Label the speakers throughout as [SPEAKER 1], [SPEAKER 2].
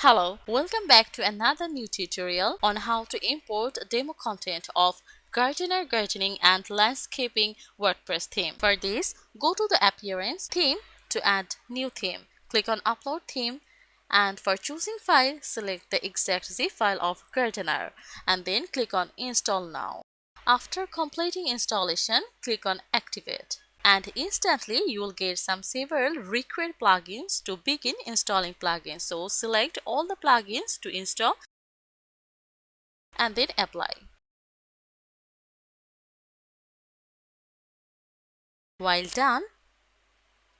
[SPEAKER 1] Hello, welcome back to another new tutorial on how to import demo content of Gardener Gardening and Landscaping WordPress theme. For this, go to the Appearance theme to add new theme. Click on Upload theme, and for choosing file, select the exact zip file of Gardener and then click on Install Now. After completing installation, click on Activate. And instantly you will get several required plugins to begin installing plugins. So select all the plugins to install and then apply. While done,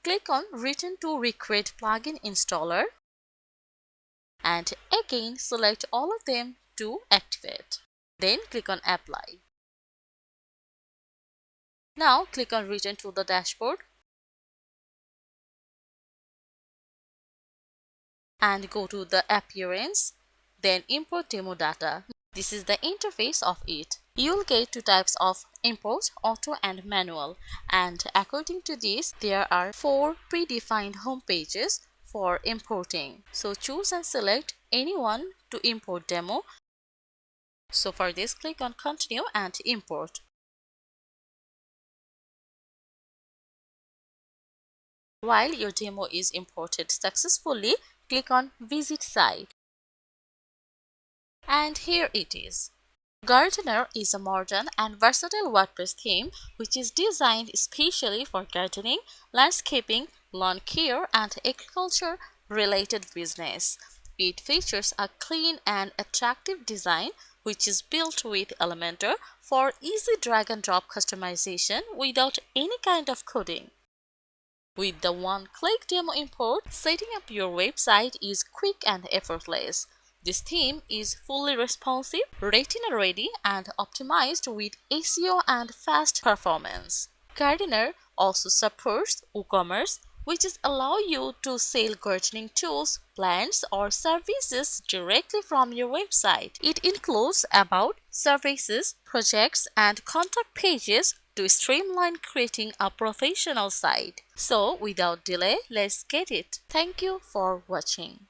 [SPEAKER 1] click on Return to Required Plugin Installer and again select all of them to activate. Then click on Apply. Now click on Return to the dashboard and go to the Appearance, then Import Demo Data. This is the interface of it. You'll get two types of import, auto and manual, and according to this there are 4 predefined home pages for importing. So choose and select any one to import demo. So for this, click on Continue and Import. While your demo is imported successfully, click on Visit Site. And here it is. Gardener is a modern and versatile WordPress theme which is designed especially for gardening, landscaping, lawn care, and agriculture related business. It features a clean and attractive design which is built with Elementor for easy drag and drop customization without any kind of coding. With the one-click demo import, setting up your website is quick and effortless. This theme is fully responsive, retina ready, and optimized with SEO and fast performance. Gardener also supports WooCommerce, which is allow you to sell gardening tools, plants, or services directly from your website. It includes about, services, projects, and contact pages to streamline creating a professional site. So without delay, let's get it. Thank you for watching.